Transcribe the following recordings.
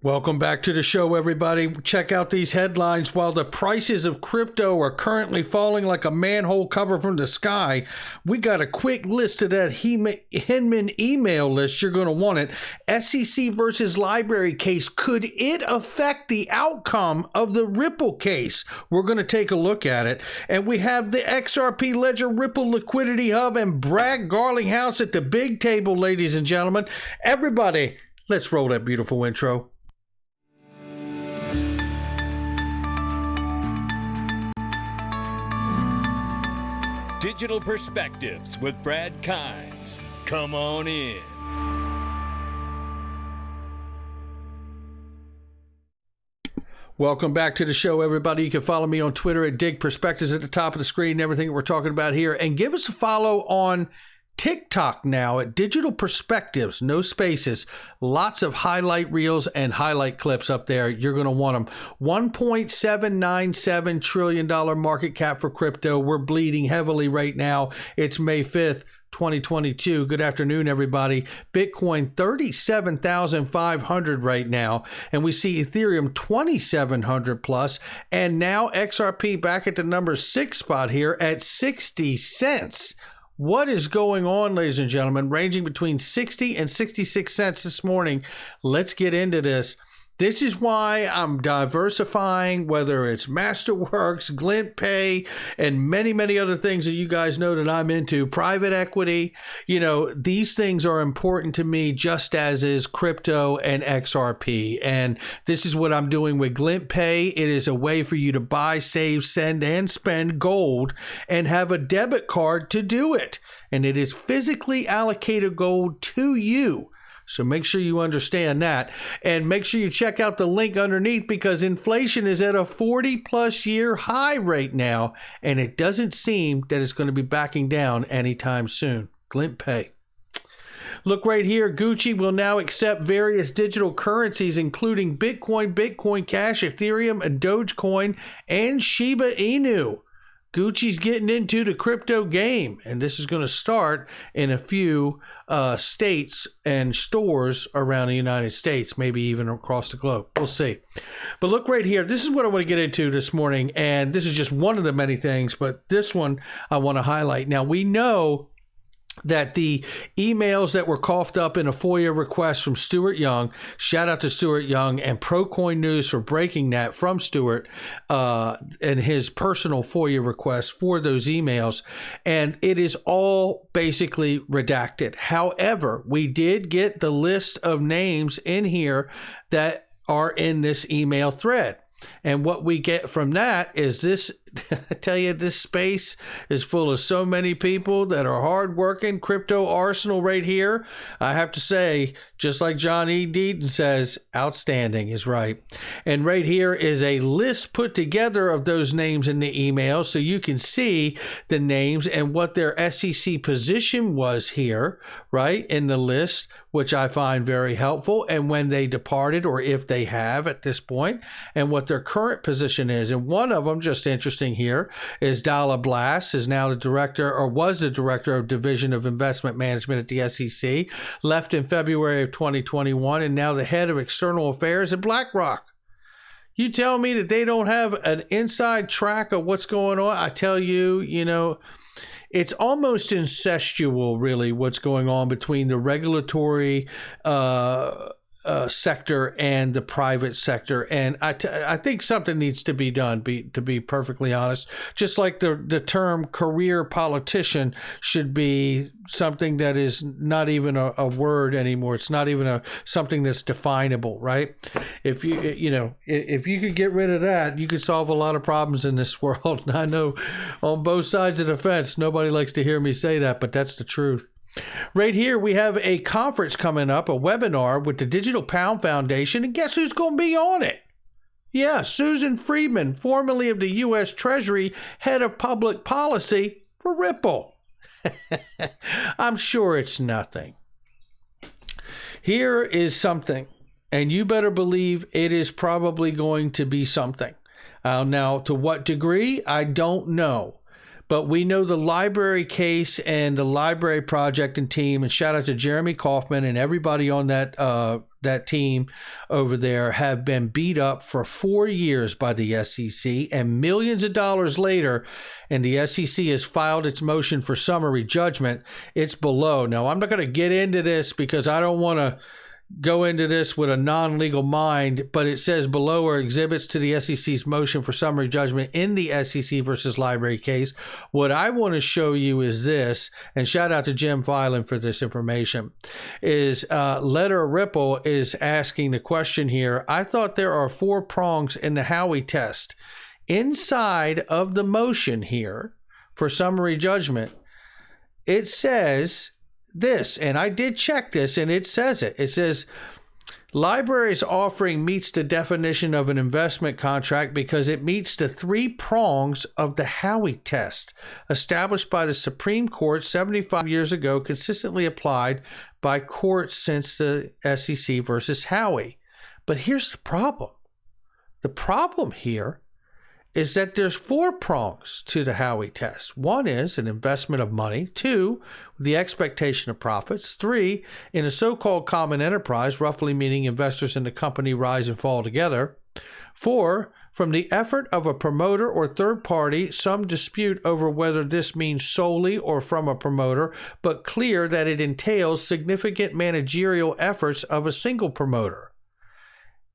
Welcome back to the show, everybody. Check out these headlines. While the prices of crypto are currently falling like a manhole cover from the sky, we got a quick list of that Hinman email list. You're going to want it. SEC versus LBRY case. Could it affect the outcome of the Ripple case? We're going to take a look at it. And we have the XRP Ledger Ripple Liquidity Hub and Brad Garlinghouse at the big table, ladies and gentlemen. Everybody, let's roll that beautiful intro. Digital Perspectives with Brad Kimes. Come on in. Welcome back to the show, everybody. You can follow me on Twitter at Dig Perspectives at the top of the screen, everything that we're talking about here. And give us a follow on TikTok now at Digital Perspectives, no spaces, lots of highlight reels and highlight clips up there. You're going to want them. $1.797 trillion market cap for crypto. We're bleeding heavily right now. It's May 5th. 2022. Good afternoon, everybody. Bitcoin 37,500 right now, and we see Ethereum 2,700 plus, and now XRP back at the number 6 spot here at 60 cents. What is going on, ladies and gentlemen? Ranging between 60 and 66 cents this morning. Let's get into this. This is why I'm diversifying, whether it's Masterworks, GlintPay, and many, many other things that you guys know that I'm into. Private equity, these things are important to me just as is crypto and XRP. And this is what I'm doing with GlintPay. It is a way for you to buy, save, send, and spend gold and have a debit card to do it. And it is physically allocated gold to you. So make sure you understand that, and make sure you check out the link underneath, because inflation is at a 40-plus year high right now, and it doesn't seem that it's going to be backing down anytime soon. GlintPay. Look right here. Gucci will now accept various digital currencies, including Bitcoin, Bitcoin Cash, Ethereum, and Dogecoin, and Shiba Inu. Gucci's getting into the crypto game, and this is going to start in a few states and stores around the United States, maybe even across the globe. We'll see. But look right here. This is what I want to get into this morning, and this is just one of the many things, but this one I want to highlight. Now, we know that the emails that were coughed up in a FOIA request from Stuart Young, shout out to Stuart Young and ProCoin News for breaking that from Stuart and his personal FOIA request for those emails. And it is all basically redacted. However, we did get the list of names in here that are in this email thread. And what we get from that is this. I tell you, this space is full of so many people that are hardworking. Crypto arsenal right here. I have to say, just like John E. Deaton says, outstanding is right. And right here is a list put together of those names in the email, so you can see the names and what their SEC position was here, right, in the list, which I find very helpful, and when they departed, or if they have at this point, and what their current position is. And one of them, just interesting here, is Dala Blass, is now the director, or was the director of Division of Investment Management at the SEC, left in February of 2021, and now the head of external affairs at BlackRock. You tell me that they don't have an inside track of what's going on? I tell you, it's almost incestual, really, what's going on between the regulatory sector and the private sector. And I think something needs to be done, to be perfectly honest. Just like the term career politician should be something that is not even a word anymore. It's not even something that's definable, right? If if you could get rid of that, you could solve a lot of problems in this world. And I know on both sides of the fence, nobody likes to hear me say that, but that's the truth. Right here, we have a conference coming up, a webinar with the Digital Pound Foundation, and guess who's going to be on it? Yeah, Susan Friedman, formerly of the U.S. Treasury, head of public policy for Ripple. I'm sure it's nothing. Here is something, and you better believe it is probably going to be something. Now, to what degree, I don't know. But we know the LBRY case and the LBRY project and team, and shout out to Jeremy Kaufman and everybody on that that team over there have been beat up for 4 years by the SEC, and millions of dollars later, and the SEC has filed its motion for summary judgment. It's below. Now, I'm not going to get into this because I don't want to go into this with a non-legal mind, but it says below are exhibits to the SEC's motion for summary judgment in the SEC versus LBRY case. What I want to show you is this, and shout out to Jim Filan for this information, is Letter Ripple is asking the question here. I thought there are 4 prongs in the Howey test. Inside of the motion here for summary judgment, it says this, and I did check this, and it says it. It says, LBRY's offering meets the definition of an investment contract because it meets the 3 prongs of the Howey test, established by the Supreme Court 75 years ago, consistently applied by courts since the SEC versus Howey. But here's the problem. The problem here is that there's 4 prongs to the Howey test. 1 is an investment of money. 2, the expectation of profits. 3, in a so-called common enterprise, roughly meaning investors in the company rise and fall together. 4, from the effort of a promoter or third party, some dispute over whether this means solely or from a promoter, but clear that it entails significant managerial efforts of a single promoter.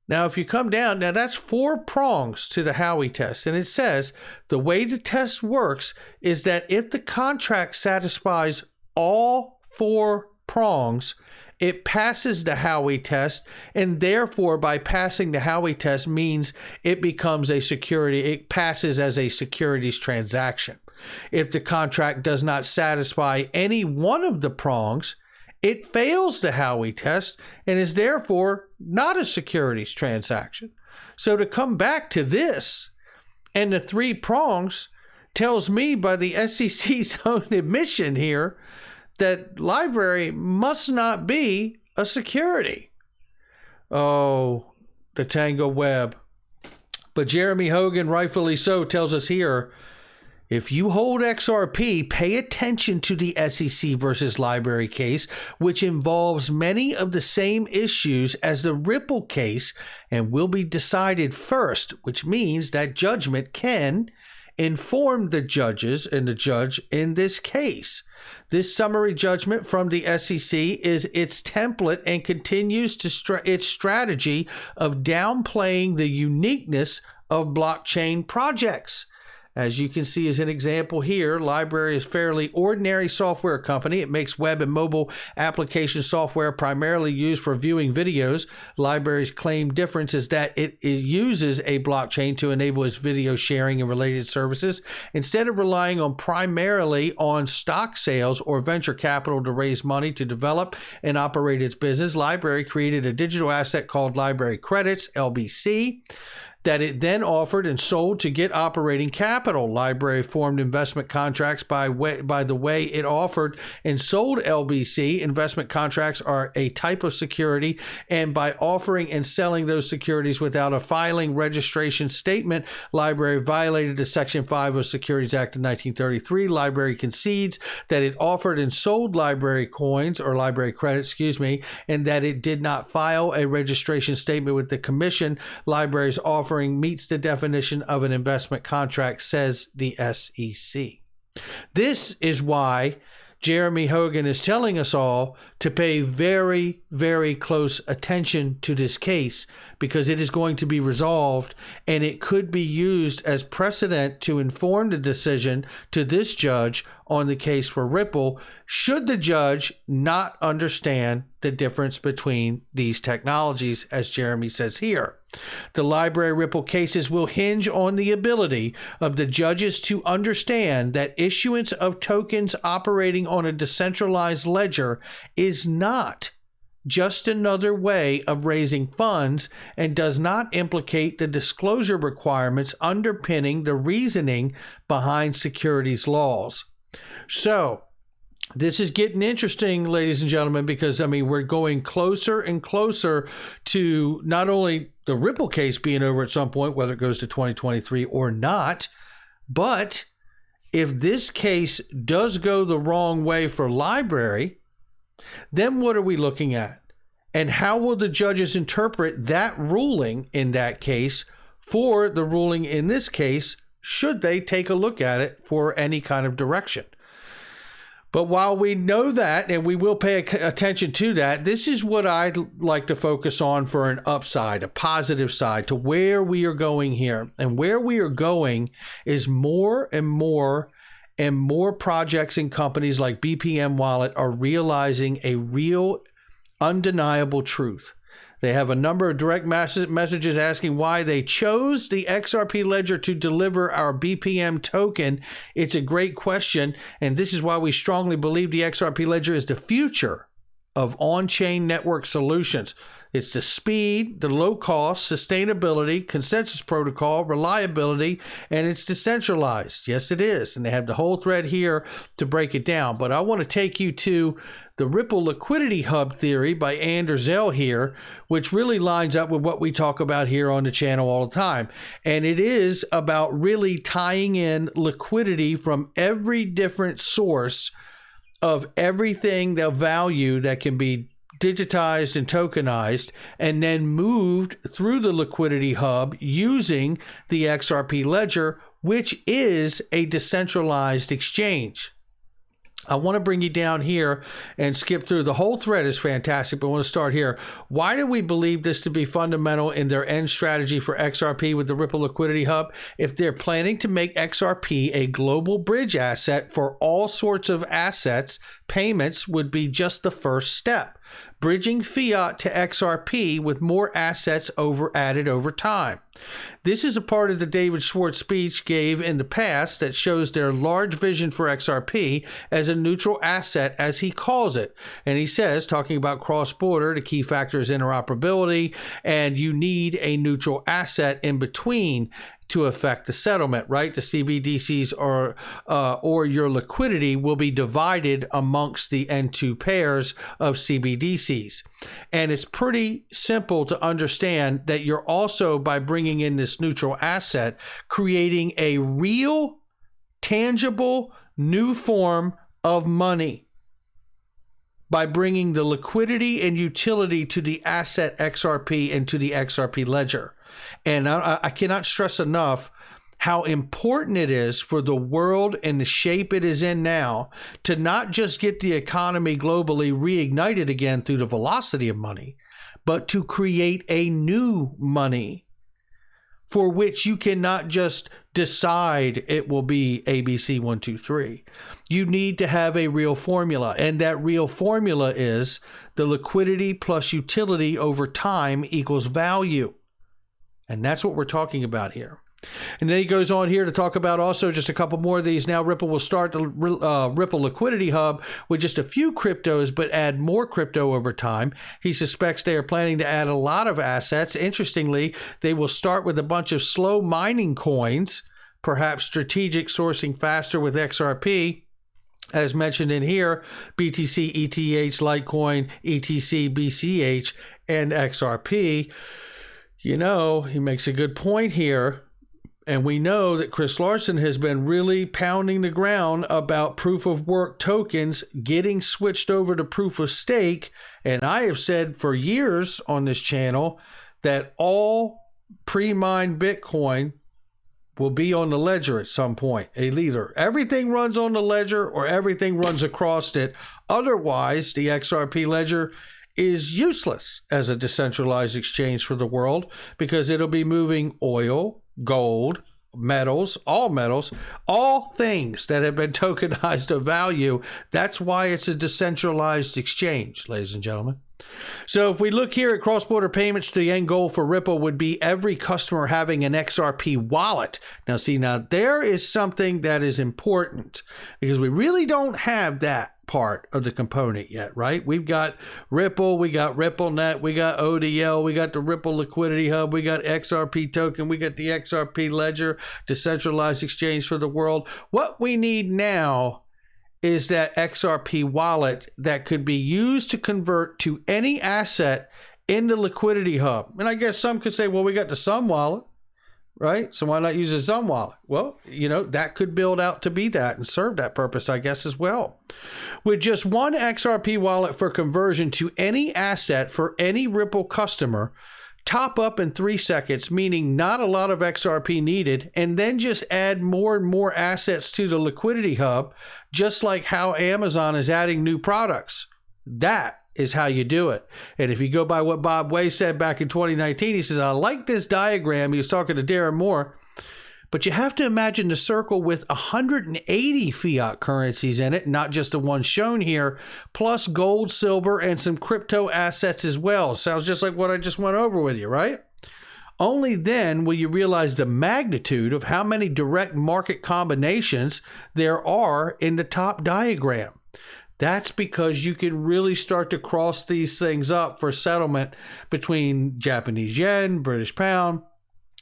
Now, if you come down, now that's 4 prongs to the Howey test. And it says the way the test works is that if the contract satisfies all 4 prongs, it passes the Howey test. And therefore, by passing the Howey test means it becomes a security. It passes as a securities transaction. If the contract does not satisfy any one of the prongs, it fails the Howey test and is therefore not a securities transaction. So to come back to this and the 3 prongs tells me by the SEC's own admission here that LBRY must not be a security. Oh, the Tango Web. But Jeremy Hogan, rightfully so, tells us here, if you hold XRP, pay attention to the SEC versus LBRY case, which involves many of the same issues as the Ripple case and will be decided first, which means that judgment can inform the judges and the judge in this case. This summary judgment from the SEC is its template and continues to its strategy of downplaying the uniqueness of blockchain projects. As you can see as an example here, LBRY is a fairly ordinary software company. It makes web and mobile application software primarily used for viewing videos. LBRY's claim difference is that it uses a blockchain to enable its video sharing and related services. Instead of relying primarily on stock sales or venture capital to raise money to develop and operate its business, LBRY created a digital asset called LBRY Credits, LBC, that it then offered and sold to get operating capital. LBRY formed investment contracts by the way it offered and sold LBC. Investment contracts are a type of security, and by offering and selling those securities without a filing registration statement, LBRY violated the Section 5 of Securities Act of 1933. LBRY concedes that it offered and sold LBRY coins, or LBRY credits, and that it did not file a registration statement with the commission. LBRY's offering meets the definition of an investment contract, says the SEC. This is why Jeremy Hogan is telling us all to pay very, very close attention to this case, because it is going to be resolved and it could be used as precedent to inform the decision to this judge on the case for Ripple, should the judge not understand the difference between these technologies, as Jeremy says here. The LBRY Ripple cases will hinge on the ability of the judges to understand that issuance of tokens operating on a decentralized ledger is not just another way of raising funds and does not implicate the disclosure requirements underpinning the reasoning behind securities laws. So, this is getting interesting, ladies and gentlemen, because, we're going closer and closer to not only the Ripple case being over at some point, whether it goes to 2023 or not, but if this case does go the wrong way for LBRY, then what are we looking at? And how will the judges interpret that ruling in that case for the ruling in this case, should they take a look at it for any kind of direction? But while we know that, and we will pay attention to that, this is what I'd like to focus on for an upside, a positive side to where we are going here. And where we are going is more and more projects and companies like BPM Wallet are realizing a real undeniable truth. They have a number of direct messages asking why they chose the XRP ledger to deliver our BPM token. It's a great question, and this is why we strongly believe the XRP ledger is the future of on-chain network solutions. It's the speed, the low cost, sustainability, consensus protocol, reliability, and it's decentralized. Yes, it is. And they have the whole thread here to break it down. But I want to take you to the Ripple Liquidity Hub theory by Anders here, which really lines up with what we talk about here on the channel all the time. And it is about really tying in liquidity from every different source of everything, the value that can be digitized and tokenized, and then moved through the liquidity hub using the XRP ledger, which is a decentralized exchange. I want to bring you down here and skip through. The whole thread is fantastic, but I want to start here. Why do we believe this to be fundamental in their end strategy for XRP with the Ripple Liquidity Hub? If they're planning to make XRP a global bridge asset for all sorts of assets, payments would be just the first step. Bridging fiat to XRP with more assets added over time. This is a part of the David Schwartz speech gave in the past that shows their large vision for XRP as a neutral asset, as he calls it. And he says, talking about cross-border, the key factor is interoperability, and you need a neutral asset in between to affect the settlement, right? The CBDCs or your liquidity will be divided amongst the N2 pairs of CBDCs. And it's pretty simple to understand that you're also, by bringing in this neutral asset, creating a real, tangible, new form of money by bringing the liquidity and utility to the asset XRP and to the XRP ledger. And I cannot stress enough how important it is for the world and the shape it is in now to not just get the economy globally reignited again through the velocity of money, but to create a new money for which you cannot just decide it will be ABC 1, 2, 3. You need to have a real formula, and that real formula is the liquidity plus utility over time equals value. And that's what we're talking about here. And then he goes on here to talk about also just a couple more of these. Now Ripple will start the Ripple Liquidity Hub with just a few cryptos, but add more crypto over time. He suspects they are planning to add a lot of assets. Interestingly, they will start with a bunch of slow mining coins, perhaps strategic sourcing faster with XRP. As mentioned in here, BTC, ETH, Litecoin, ETC, BCH, and XRP. You know, he makes a good point here. And we know that Chris Larson has been really pounding the ground about proof of work tokens getting switched over to proof of stake. And I have said for years on this channel that all pre-mined Bitcoin will be on the ledger at some point. Either everything runs on the ledger or everything runs across it. Otherwise, the XRP ledger is useless as a decentralized exchange for the world, because it'll be moving oil, gold, metals, all things that have been tokenized of value. That's why it's a decentralized exchange, ladies and gentlemen. So if we look here at cross-border payments, the end goal for Ripple would be every customer having an XRP wallet. Now there is something that is important, because we really don't have that part of the component yet, right? We've got Ripple, we got RippleNet, we got ODL, we got the Ripple Liquidity Hub, we got XRP token, we got the XRP ledger, decentralized exchange for the world. What we need now is that XRP wallet that could be used to convert to any asset in the Liquidity Hub. And I guess some could say, well, we got the Sun wallet. right? So why not use a Zone wallet? Well, that could build out to be that and serve that purpose, I guess, as well. With just one XRP wallet for conversion to any asset for any Ripple customer, top up in 3 seconds, meaning not a lot of XRP needed, and then just add more and more assets to the liquidity hub, just like how Amazon is adding new products. That is how you do it. And if you go by what Bob Way said back in 2019, he says, I like this diagram. He was talking to Darren Moore. But you have to imagine the circle with 180 fiat currencies in it, not just the one shown here, plus gold, silver, and some crypto assets as well. Sounds just like what I just went over with you, right? Only then will you realize the magnitude of how many direct market combinations there are in the top diagram. That's because you can really start to cross these things up for settlement between Japanese yen, British pound,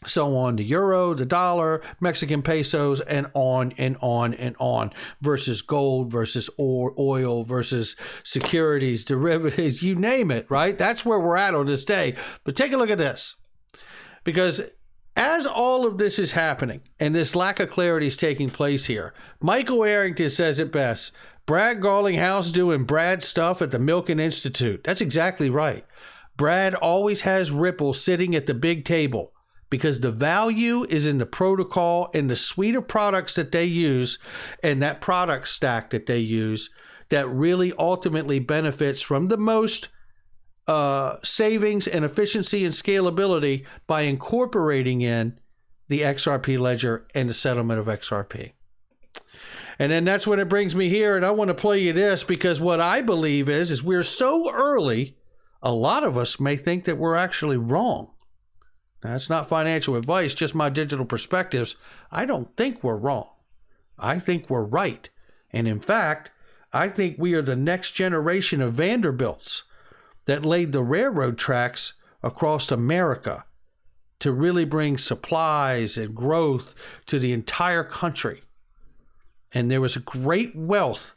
so on, the euro, the dollar, Mexican pesos, and on and on and on, versus gold, versus oil, versus securities, derivatives, you name it, right? That's where we're at on this day. But take a look at this. Because as all of this is happening and this lack of clarity is taking place here, Michael Arrington says it best. Brad Garlinghouse doing Brad stuff at the Milken Institute. That's exactly right. Brad always has Ripple sitting at the big table, because the value is in the protocol and the suite of products that they use and that product stack that they use that really ultimately benefits from the most savings and efficiency and scalability by incorporating in the XRP ledger and the settlement of XRP. And then that's when it brings me here, and I want to play you this, because what I believe is we're so early, a lot of us may think that we're actually wrong. That's not financial advice, just my digital perspectives. I don't think we're wrong. I think we're right. And in fact, I think we are the next generation of Vanderbilts that laid the railroad tracks across America to really bring supplies and growth to the entire country. And there was a great wealth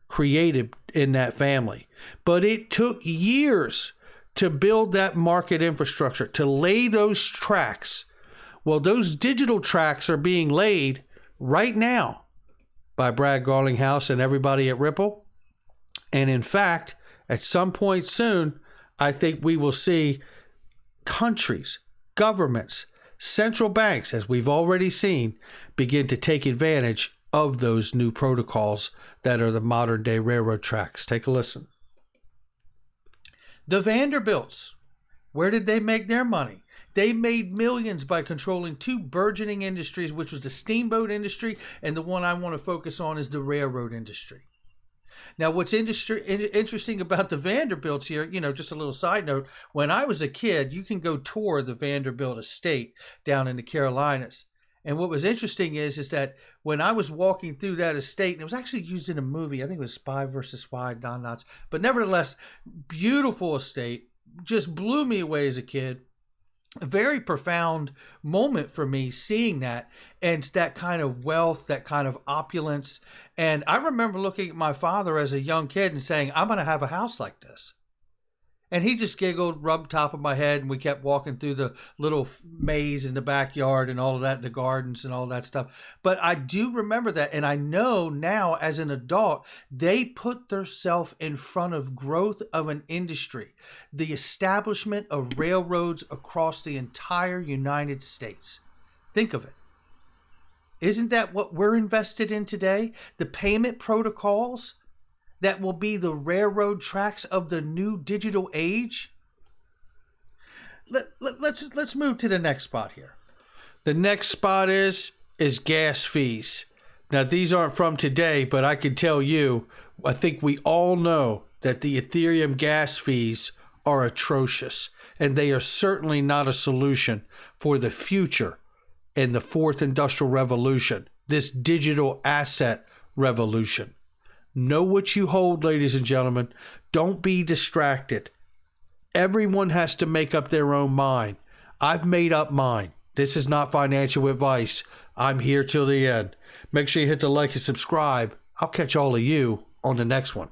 created in that family. But it took years to build that market infrastructure, to lay those tracks. Well, those digital tracks are being laid right now by Brad Garlinghouse and everybody at Ripple. And in fact, at some point soon, I think we will see countries, governments, central banks, as we've already seen, begin to take advantage of those new protocols that are the modern day railroad tracks. Take a listen. The Vanderbilts, where did they make their money? They made millions by controlling two burgeoning industries, which was the steamboat industry, and the one I want to focus on is the railroad industry. Now, what's interesting about the Vanderbilts here, just a little side note, when I was a kid, you can go tour the Vanderbilt estate down in the Carolinas. And what was interesting is that when I was walking through that estate, and it was actually used in a movie, I think it was Spy vs. Spy, Don Knotts, but nevertheless, beautiful estate, just blew me away as a kid. A very profound moment for me seeing that, and that kind of wealth, that kind of opulence. And I remember looking at my father as a young kid and saying, I'm going to have a house like this. And he just giggled, rubbed top of my head, and we kept walking through the little maze in the backyard and all of that, the gardens and all that stuff. But I do remember that, and I know now as an adult, they put themselves in front of growth of an industry, the establishment of railroads across the entire United States. Think of it. Isn't that what we're invested in today? The payment protocols that will be the railroad tracks of the new digital age. Let's move to the next spot here. The next spot is gas fees. Now, these aren't from today, but I can tell you, I think we all know that the Ethereum gas fees are atrocious, and they are certainly not a solution for the future in the fourth industrial revolution, this digital asset revolution. Know what you hold, ladies and gentlemen. Don't be distracted. Everyone has to make up their own mind. I've made up mine. This is not financial advice. I'm here till the end. Make sure you hit the like and subscribe. I'll catch all of you on the next one.